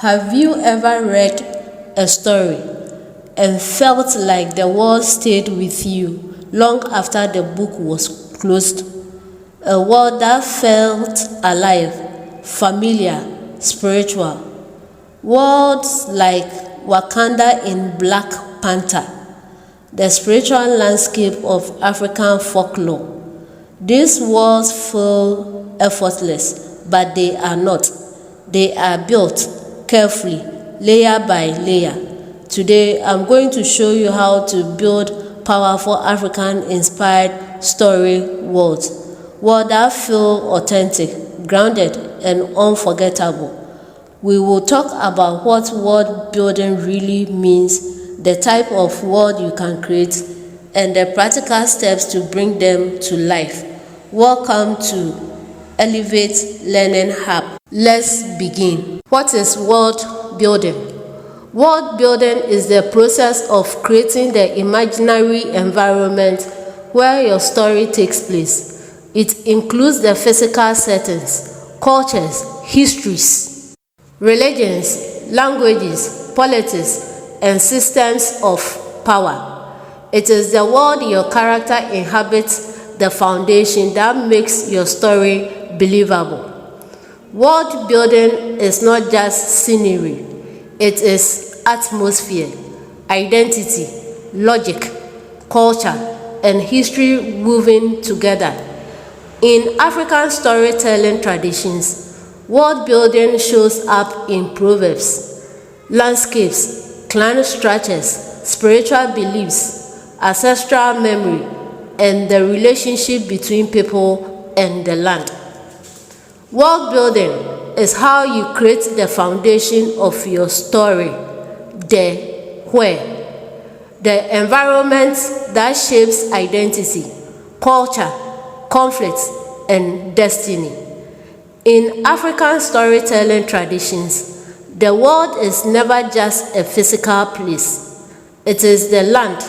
Have you ever read a story and felt like the world stayed with you long after the book was closed? A world that felt alive, familiar, spiritual. Words like Wakanda in Black Panther, the spiritual landscape of African folklore. These words feel effortless, but they are not. They are built carefully, layer by layer. Today, I'm going to show you how to build powerful African-inspired story worlds that feel authentic, grounded, and unforgettable. We will talk about what world building really means, the type of world you can create, and the practical steps to bring them to life. Welcome to Elevate Learning Hub. Let's begin. What is world building? World building is the process of creating the imaginary environment where your story takes place. It includes the physical settings, cultures, histories, religions, languages, politics, and systems of power. It is the world your character inhabits, the foundation that makes your story believable. World building is not just scenery, it is atmosphere, identity, logic, culture, and history woven together. In African storytelling traditions, world building shows up in proverbs, landscapes, clan structures, spiritual beliefs, ancestral memory, and the relationship between people and the land. World building is how you create the foundation of your story, the environment that shapes identity, culture, conflict, and destiny. In African storytelling traditions, the world is never just a physical place. It is the land,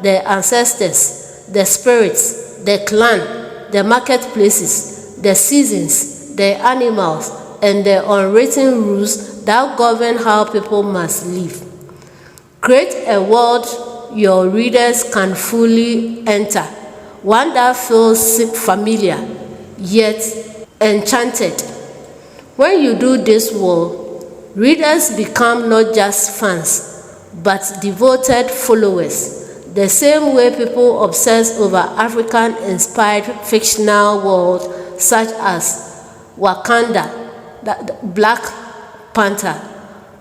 the ancestors, the spirits, the clan, the marketplaces, the seasons, the animals, and the unwritten rules that govern how people must live. Create a world your readers can fully enter, one that feels familiar, yet enchanted. When you do this world, readers become not just fans, but devoted followers, the same way people obsess over African-inspired fictional worlds such as Wakanda, Black Panther,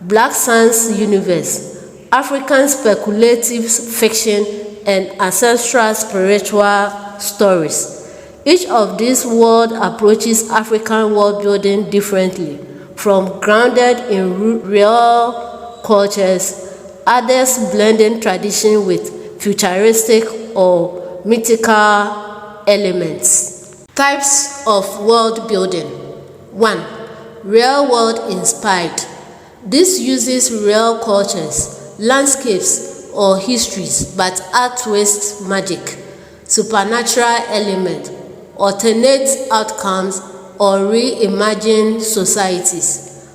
Black Sans Universe, African speculative fiction, and ancestral spiritual stories. Each of these world approaches African world building differently, from grounded in real cultures, others blending tradition with futuristic or mythical elements. Types of world building. 1. Real world inspired. This uses real cultures, landscapes, or histories but adds twist, magic, supernatural element, alternate outcomes, or reimagine societies.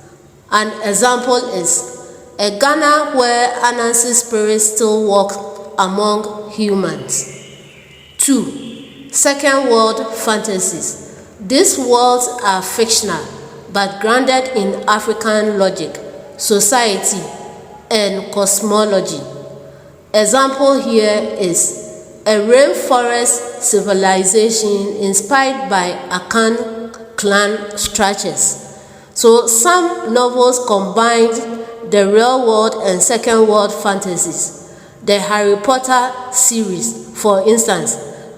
An example is a Ghana where Anansi spirits still walk among humans. 2. Second world fantasies. These worlds are fictional but grounded in African logic, society, and cosmology. Example here is a rainforest civilization inspired by Akan clan structures. So some novels combined the real world and second world fantasies. The Harry Potter series, for instance,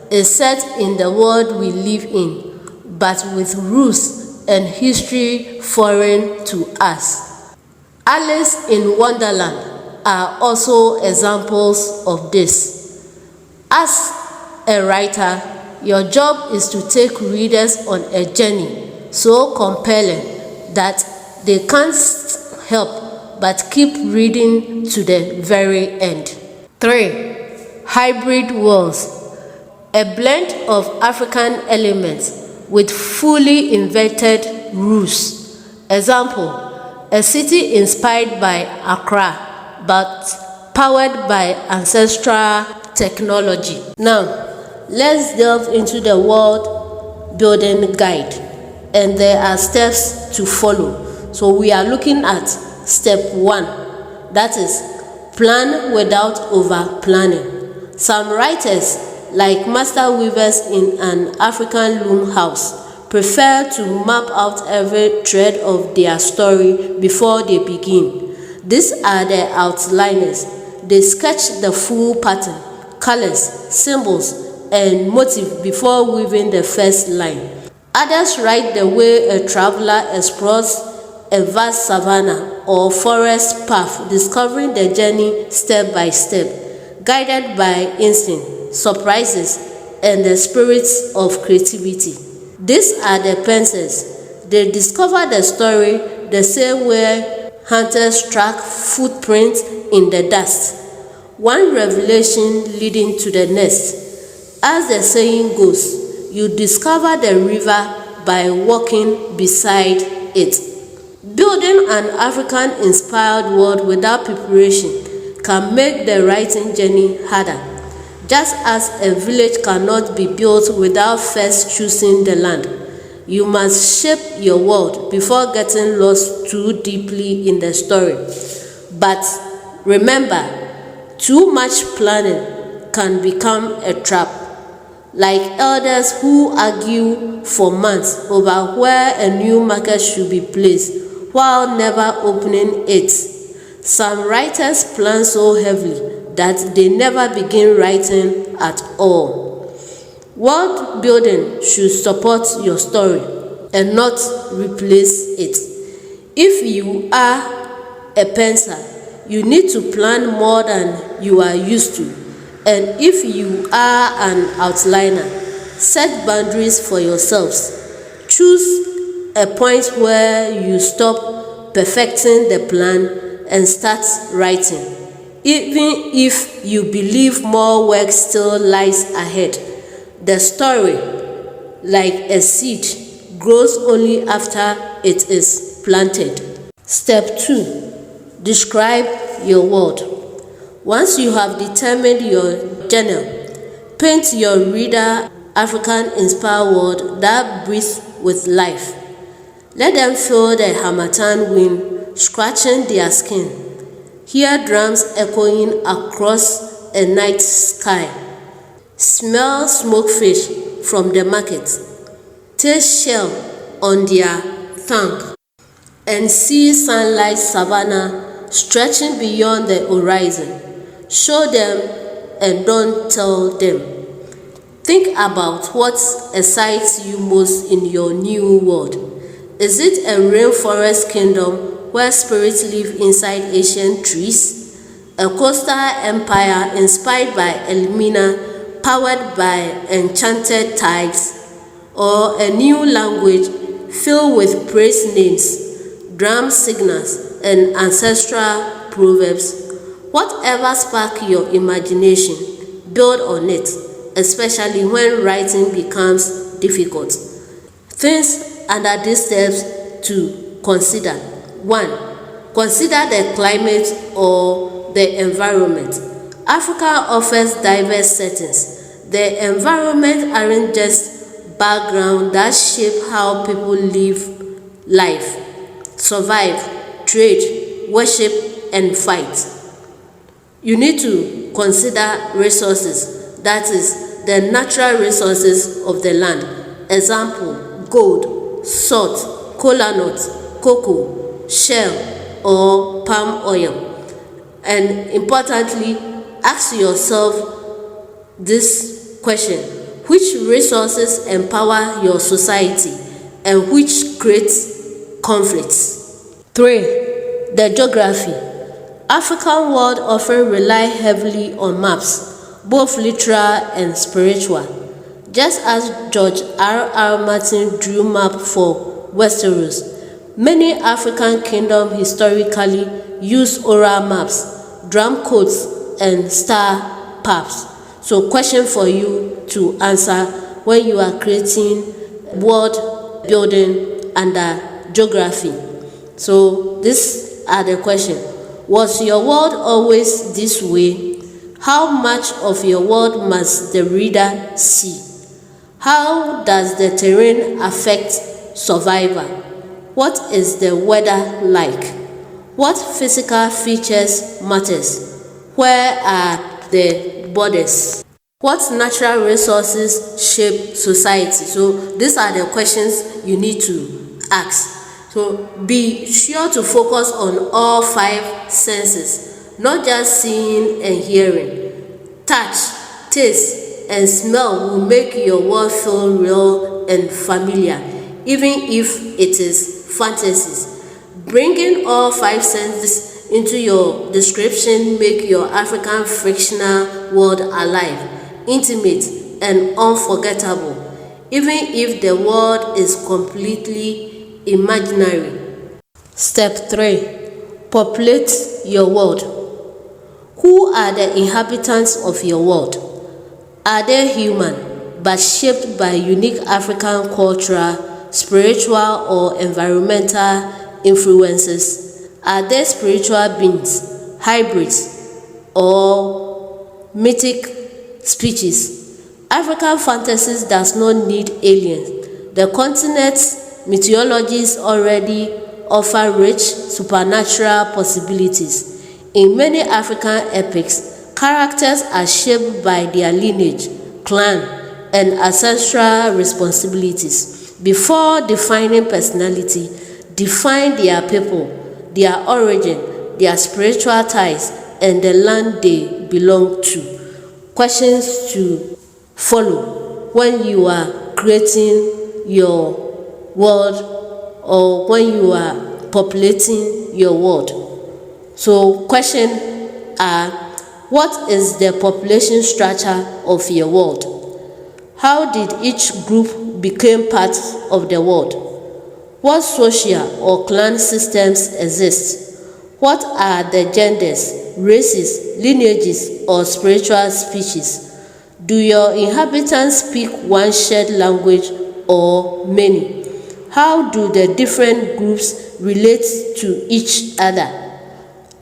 is set in the world we live in, but with rules and history foreign to us. Alice in Wonderland are also examples of this. As a writer, your job is to take readers on a journey so compelling that they can't help but keep reading to the very end. 3. Hybrid worlds. A blend of African elements with fully invented rules. Example, a city inspired by Accra but powered by ancestral technology. Now, let's delve into the world building guide, and there are steps to follow. So we are looking at step 1, that is plan without over planning. Some writers, like master weavers in an African loom house, prefer to map out every thread of their story before they begin. These are the outliners. They sketch the full pattern, colors, symbols, and motif before weaving the first line. Others write the way a traveler explores a vast savanna or forest path, discovering the journey step by step, guided by instinct, surprises, and the spirits of creativity. These are the pencils. They discover the story the same way hunters track footprints in the dust, one revelation leading to the next. As the saying goes, you discover the river by walking beside it. Building an African-inspired world without preparation can make the writing journey harder, just as a village cannot be built without first choosing the land. You must shape your world before getting lost too deeply in the story. But remember, too much planning can become a trap, like elders who argue for months over where a new market should be placed while never opening it. Some writers plan so heavily that they never begin writing at all. World building should support your story and not replace it. If you are a pencil, you need to plan more than you are used to. And if you are an outliner, set boundaries for yourselves. Choose a point where you stop perfecting the plan and start writing. Even if you believe more work still lies ahead, the story, like a seed, grows only after it is planted. Step 2. Describe your world. Once you have determined your genre, paint your reader African-inspired world that breathes with life. Let them feel the harmattan wind scratching their skin, hear drums echoing across a night sky, smell smokefish from the market, taste shell on their tongue, and see sunlight savanna stretching beyond the horizon. Show them and don't tell them. Think about what excites you most in your new world. Is it a rainforest kingdom where spirits live inside ancient trees? A coastal empire inspired by Elmina, powered by enchanted tides? Or a new language filled with praise names, drum signals, and ancestral proverbs? Whatever sparks your imagination, build on it, especially when writing becomes difficult. Things under these steps to consider. 1. Consider the climate or the environment. Africa offers diverse settings. The environment aren't just background that shape how people live life, survive, trade, worship, and fight. You need to consider resources, that is, the natural resources of the land. Example, gold, salt, kola nut, cocoa, shell, or palm oil. And importantly, ask yourself this question: which resources empower your society and which creates conflicts? 3. The geography. African world often rely heavily on maps, both literal and spiritual. Just as George R.R. Martin drew map for Westeros, many African kingdoms historically use oral maps, drum codes, and star paths. So, question for you to answer when you are creating world building under geography. So these are the questions. Was your world always this way? How much of your world must the reader see? How does the terrain affect survival? What is the weather like? What physical features matters? Where are the borders? What natural resources shape society? So these are the questions you need to ask. So be sure to focus on all 5 senses, not just seeing and hearing. Touch, taste, and smell will make your world feel real and familiar, even if it is fantasies. Bringing all 5 senses into your description make your African fictional world alive, intimate, and unforgettable, even if the world is completely imaginary. Step 3. Populate your world. Who are the inhabitants of your world? Are they human, but shaped by unique African cultural, spiritual, or environmental influences? Are they spiritual beings, hybrids, or mythic species? African fantasies does not need aliens. The continent's mythologies already offer rich supernatural possibilities. In many African epics, characters are shaped by their lineage, clan, and ancestral responsibilities. Before defining personality, define their people, their origin, their spiritual ties, and the land they belong to. Questions to follow when you are creating your world or when you are populating your world. So questions are: what is the population structure of your world? How did each group become part of the world? What social or clan systems exist? What are the genders, races, lineages, or spiritual species? Do your inhabitants speak one shared language or many? How do the different groups relate to each other?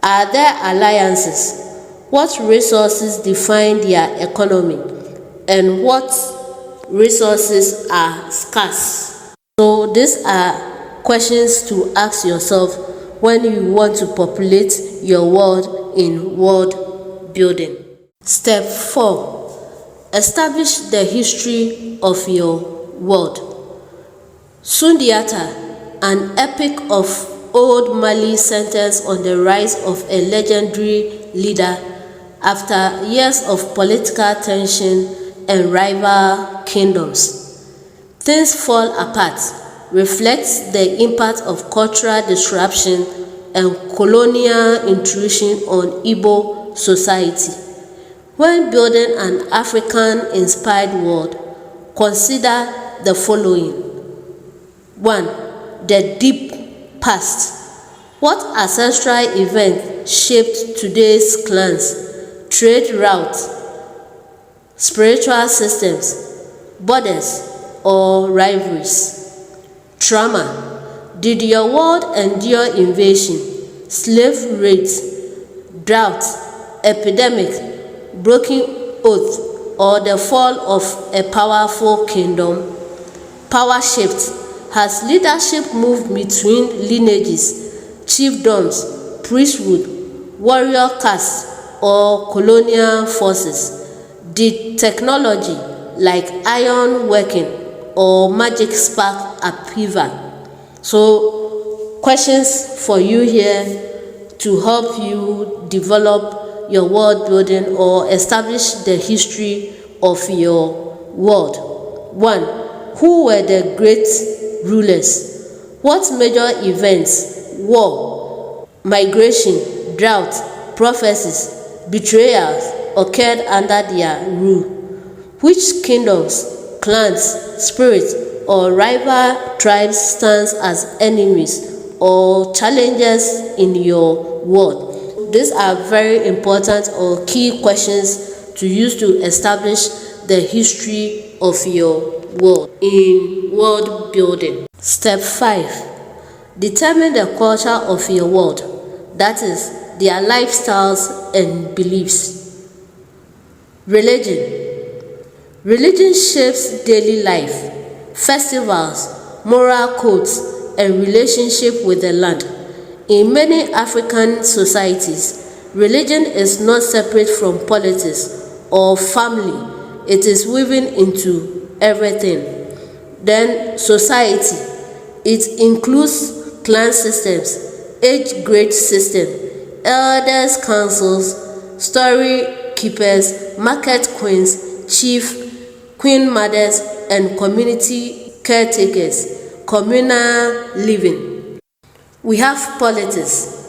Are there alliances? What resources define their economy? And what resources are scarce? So these are questions to ask yourself when you want to populate your world in world building. Step 4. Establish the history of your world. Sundiata, an epic of old Mali, centers on the rise of a legendary leader after years of political tension and rival kingdoms. Things fall apart reflects the impact of cultural disruption and colonial intrusion on Igbo society. When building an African-inspired world, consider the following. 1. The deep past. What ancestral event shaped today's clans, trade routes, spiritual systems, borders, or rivalries? Trauma. Did your world endure invasion, slave raids, drought, epidemic, broken oath, or the fall of a powerful kingdom? Power shift. Has leadership moved between lineages, chiefdoms, priesthood, warrior castes, or colonial forces? Did technology like iron working or magic spark upheaval? So questions for you here to help you develop your world building or establish the history of your world. 1. Who were the great rulers? What major events, war, migration, drought, prophecies, betrayals occurred under their rule? Which kingdoms, clans, spirits, or rival tribes stand as enemies or challenges in your world? These are very important or key questions to use to establish the history of your world in world building. Step 5. Determine the culture of your world, that is, their lifestyles and beliefs. Religion. Religion shapes daily life, festivals, moral codes, and relationship with the land. In many African societies, religion is not separate from politics or family. It is woven into everything. Then society. It includes clan systems, age grade system, elders councils, story keepers, market queens, chief, queen mothers, and community caretakers, communal living. We have politics.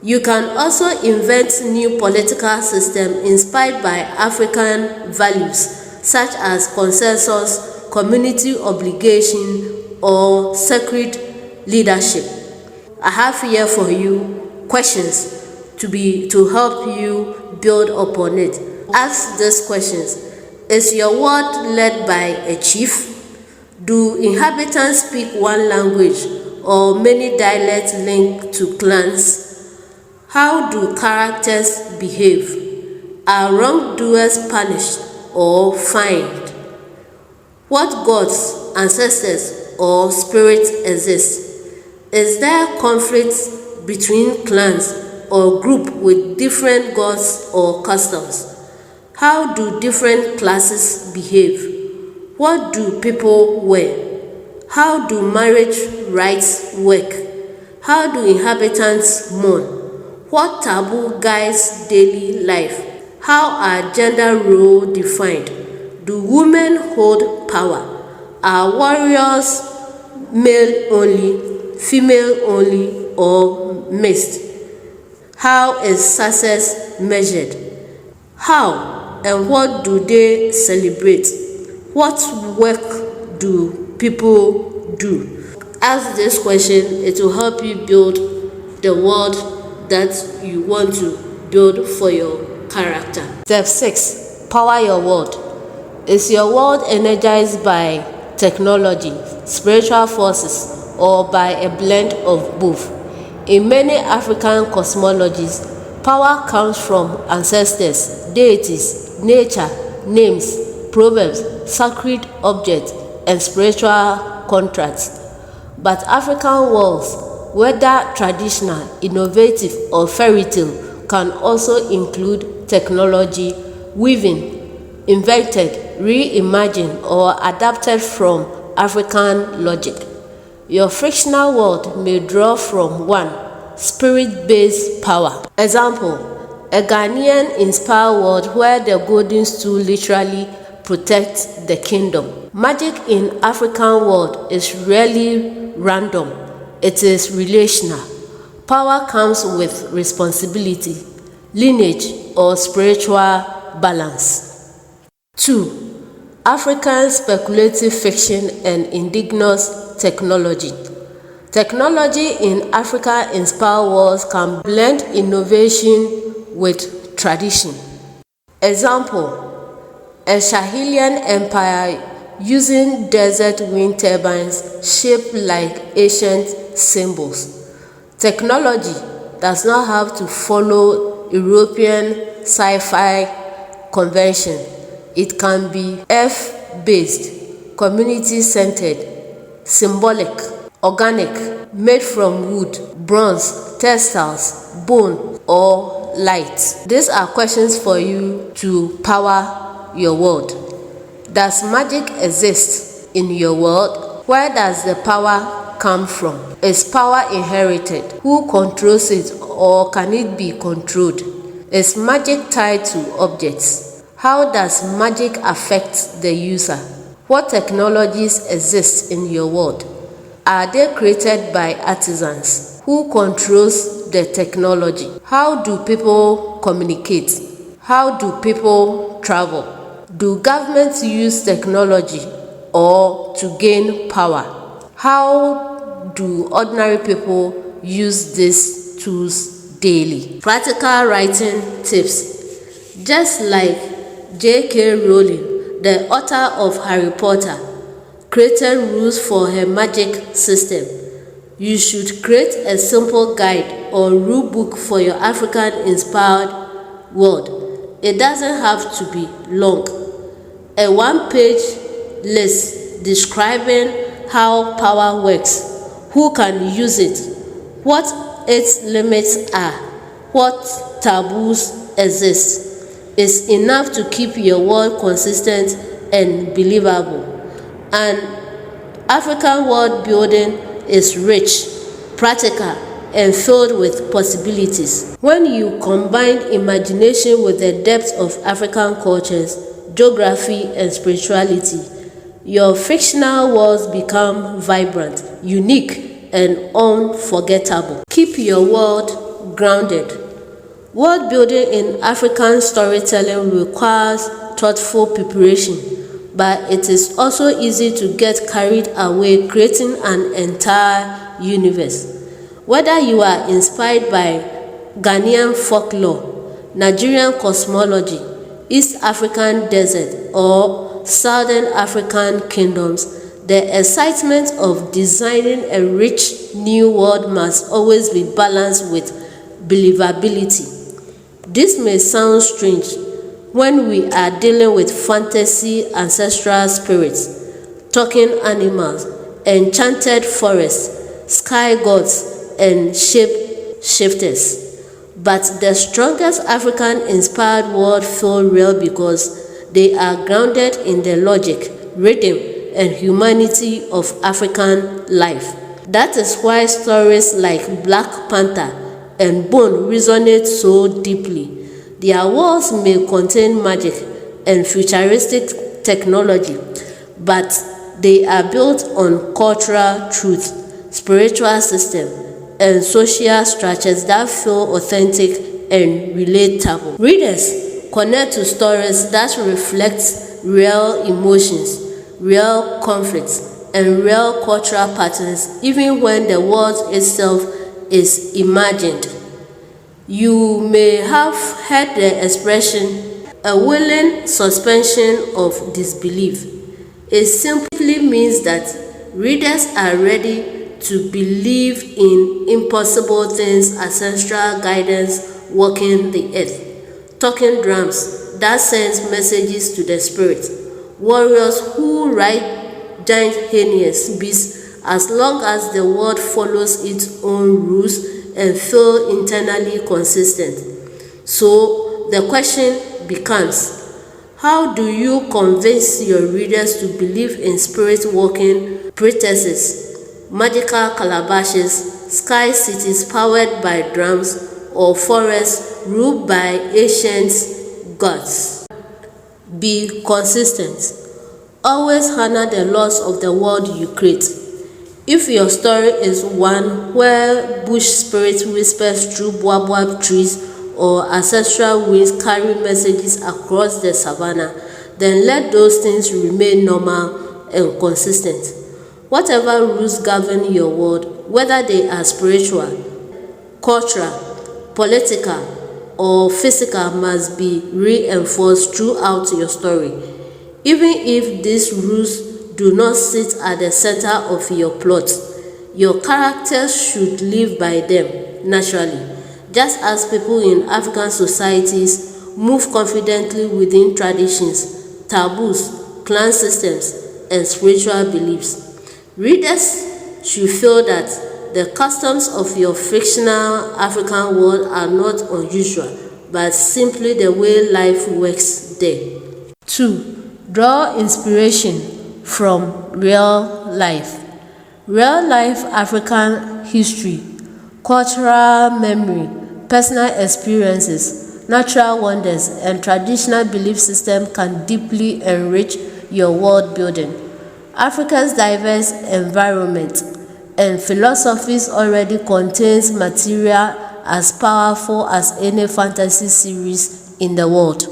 You can also invent new political system inspired by African values such as consensus, community obligation, or sacred leadership. I have here for you questions to help you build upon it. Ask these questions. Is your world led by a chief? Do inhabitants speak one language or many dialects linked to clans? How do characters behave? Are wrongdoers punished or fined? What gods, ancestors, or spirits exist? Is there conflict between clans or groups with different gods or customs? How do different classes behave? What do people wear? How do marriage rites work? How do inhabitants mourn? What taboo guides daily life? How are gender roles defined? Do women hold power? Are warriors male only, female only, or mixed? How is success measured? How and what do they celebrate? What work do people do? Ask this question. It will help you build the world that you want to build for your character. Step 6. Power your world. Is your world energized by technology, spiritual forces, or by a blend of both? In many African cosmologies, power comes from ancestors, deities, nature, names, proverbs, sacred objects, and spiritual contracts. But African worlds, whether traditional, innovative, or fairy tale, can also include technology, weaving, invented, reimagined, or adapted from African logic. Your fictional world may draw from one, spirit-based power. Example, a Ghanaian-inspired world where the golden stool literally protects the kingdom. Magic in African world is rarely random. It is relational. Power comes with responsibility, lineage, or spiritual balance. 2. African speculative fiction and indigenous technology. Technology in Africa-inspired worlds can blend innovation with tradition. Example, a Sahelian empire using desert wind turbines shaped like ancient symbols. Technology does not have to follow European sci-fi convention. It can be earth-based, community-centered, symbolic, organic, made from wood, bronze, textiles, bone, or light. These are questions for you to power your world. Does magic exist in your world? Where does the power come from? Is power inherited? Who controls it, or can it be controlled? Is magic tied to objects? How does magic affect the user? What technologies exist in your world? Are they created by artisans? Who controls the technology? How do people communicate? How do people travel? Do governments use technology or to gain power? How do ordinary people use these tools daily? Practical writing tips. Just like J.K. Rowling, the author of Harry Potter, created rules for her magic system. You should create a simple guide or rule book for your African-inspired world. It doesn't have to be long. A one-page list describing how power works, who can use it, what its limits are, what taboos exist, is enough to keep your world consistent and believable. And African world building is rich, practical, and filled with possibilities. When you combine imagination with the depth of African cultures, geography, and spirituality, your fictional worlds become vibrant, unique, and unforgettable. Keep your world grounded. World building in African storytelling requires thoughtful preparation, but it is also easy to get carried away creating an entire universe. Whether you are inspired by Ghanaian folklore, Nigerian cosmology, East African desert, or Southern African kingdoms, the excitement of designing a rich new world must always be balanced with believability. This may sound strange when we are dealing with fantasy ancestral spirits, talking animals, enchanted forests, sky gods, and shape-shifters. But the strongest African-inspired world feel real because they are grounded in the logic, rhythm, and humanity of African life. That is why stories like Black Panther and Bone resonate so deeply. Their worlds may contain magic and futuristic technology, but they are built on cultural truth, spiritual system, and social structures that feel authentic and relatable. Readers connect to stories that reflect real emotions, real conflicts, and real cultural patterns, even when the world itself is imagined. You may have heard the expression, a willing suspension of disbelief. It simply means that readers are ready to believe in impossible things, ancestral guidance walking the earth, talking drums that sends messages to the spirit, warriors who ride giant heinous beasts as long as the world follows its own rules and feel internally consistent. So the question becomes, how do you convince your readers to believe in spirit-walking priestesses, magical calabashes, sky cities powered by drums, or forests ruled by ancient gods? Be consistent. Always honor the laws of the world you create. If your story is one where bush spirits whispers through baobab trees or ancestral winds carry messages across the savannah, then let those things remain normal and consistent. Whatever rules govern your world, whether they are spiritual, cultural, political, or physical, must be reinforced throughout your story. Even if these rules do not sit at the center of your plot, your characters should live by them naturally, just as people in African societies move confidently within traditions, taboos, clan systems, and spiritual beliefs. Readers should feel that the customs of your fictional African world are not unusual, but simply the way life works there. 2. Draw inspiration from real life. Real life African history, cultural memory, personal experiences, natural wonders, and traditional belief system can deeply enrich your world building. Africa's diverse environment and philosophies already contains material as powerful as any fantasy series in the world.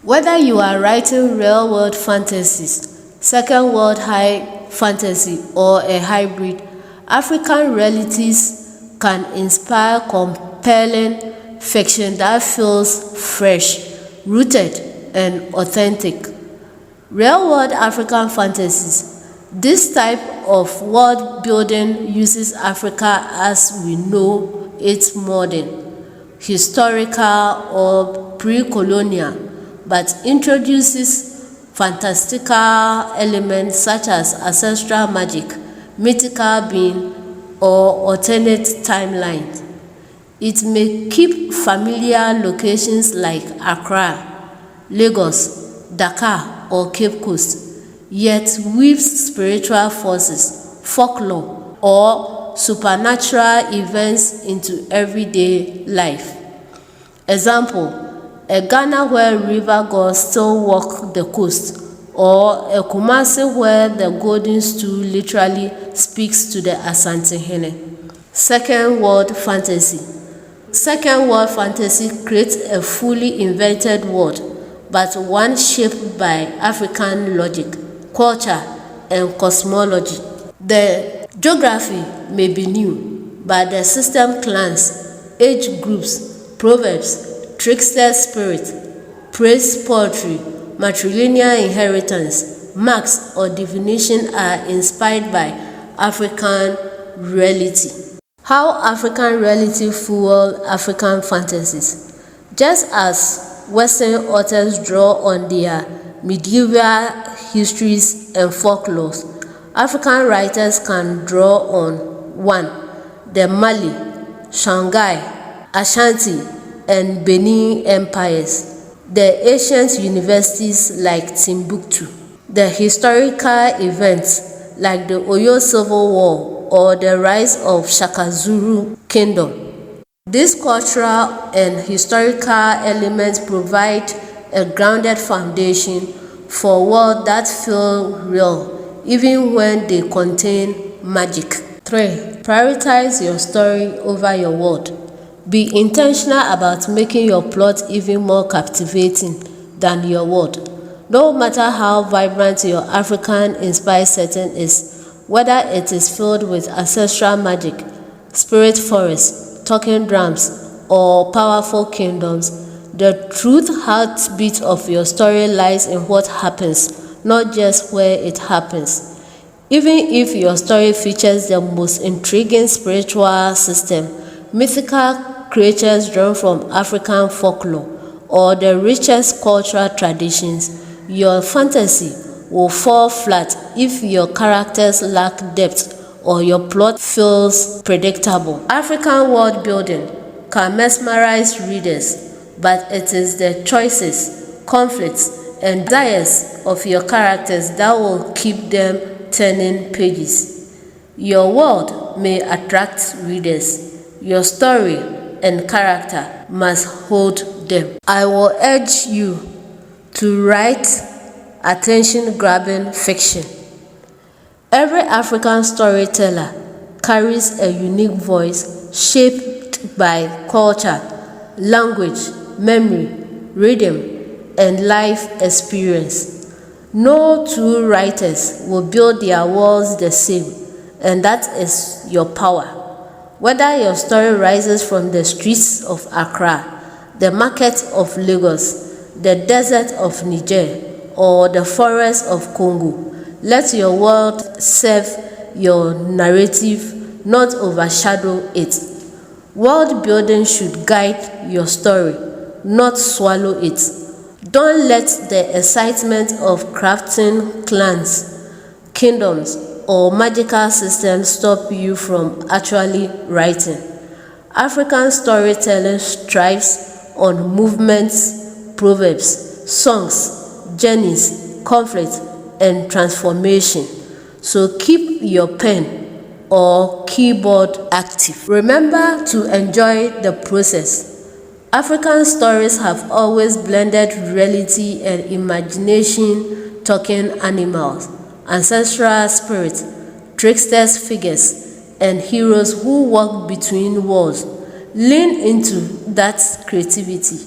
Whether you are writing real-world fantasies, second-world high fantasy, or a hybrid, African realities can inspire compelling fiction that feels fresh, rooted, and authentic. Real-world African fantasies. This type of world building uses Africa as we know it, modern, historical, or pre-colonial, but introduces fantastical elements such as ancestral magic, mythical being, or alternate timelines. It may keep familiar locations like Accra, Lagos, Dakar, or Cape Coast, yet weaves spiritual forces, folklore, or supernatural events into everyday life. Example, a Ghana where river gods still walk the coast, or a Kumasi where the golden stool literally speaks to the Asante-Hene. Second world fantasy. Second world fantasy creates a fully invented world, but one shaped by African logic, culture, and cosmology. The geography may be new, but the system, clans, age groups, proverbs, trickster spirit, praise poetry, matrilineal inheritance, marks, or divination are inspired by African reality. How African reality fuel African fantasies. Just as Western authors draw on their medieval histories and folklores, African writers can draw on 1. The Mali, Shanghai, Ashanti, and Benin empires, the ancient universities like Timbuktu, the historical events like the Oyo Civil War or the rise of Shaka Zulu Kingdom. These cultural and historical elements provide a grounded foundation for worlds that feel real, even when they contain magic. 3. Prioritize your story over your world. Be intentional about making your plot even more captivating than your world. No matter how vibrant your African-inspired setting is, whether it is filled with ancestral magic, spirit forests, talking drums, or powerful kingdoms, the truth heartbeat of your story lies in what happens, not just where it happens. Even if your story features the most intriguing spiritual system, mythical creatures drawn from African folklore, or the richest cultural traditions, your fantasy will fall flat if your characters lack depth or your plot feels predictable. African world building can mesmerize readers, but it is the choices, conflicts, and desires of your characters that will keep them turning pages. Your world may attract readers. Your story and character must hold them. I will urge you to write attention-grabbing fiction. Every African storyteller carries a unique voice shaped by culture, language, memory, rhythm, and life experience. No two writers will build their worlds the same, and that is your power. Whether your story rises from the streets of Accra, the market of Lagos, the desert of Niger, or the forests of Congo, let your world serve your narrative, not overshadow it. World building should guide your story, not swallow it. Don't let the excitement of crafting clans, kingdoms, or magical systems stop you from actually writing. African storytelling thrives on movements, proverbs, songs, journeys, conflict, and transformation. So keep your pen or keyboard active. Remember to enjoy the process. African stories have always blended reality and imagination, talking animals, ancestral spirits, tricksters figures, and heroes who walk between worlds. Lean into that creativity.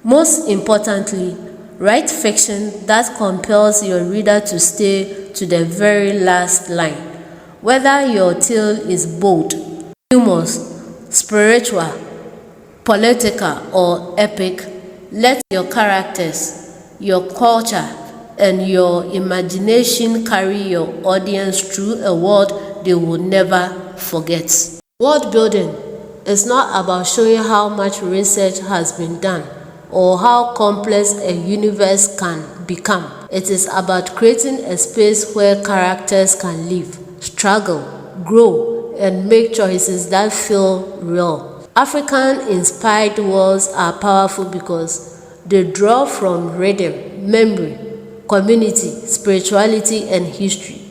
Most importantly, write fiction that compels your reader to stay to the very last line. Whether your tale is bold, humorous, spiritual, political, or epic, let your characters, your culture, and your imagination carry your audience through a world they will never forget. World building is not about showing how much research has been done or how complex a universe can become. It is about creating a space where characters can live, struggle, grow, and make choices that feel real. African-inspired worlds are powerful because they draw from rhythm, memory, community, spirituality, and history.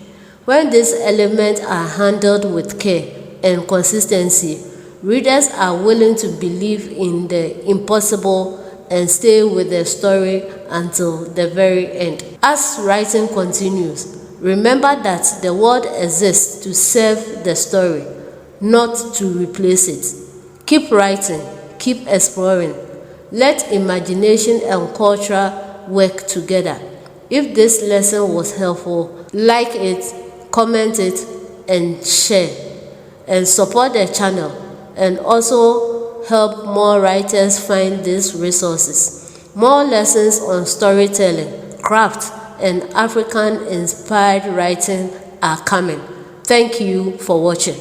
When these elements are handled with care and consistency, readers are willing to believe in the impossible and stay with the story until the very end. As writing continues, remember that the world exists to serve the story, not to replace it. Keep writing, keep exploring. Let imagination and culture work together. If this lesson was helpful, like it, comment it, and share. And support the channel, and also help more writers find these resources. More lessons on storytelling, craft, and African-inspired writing are coming. Thank you for watching.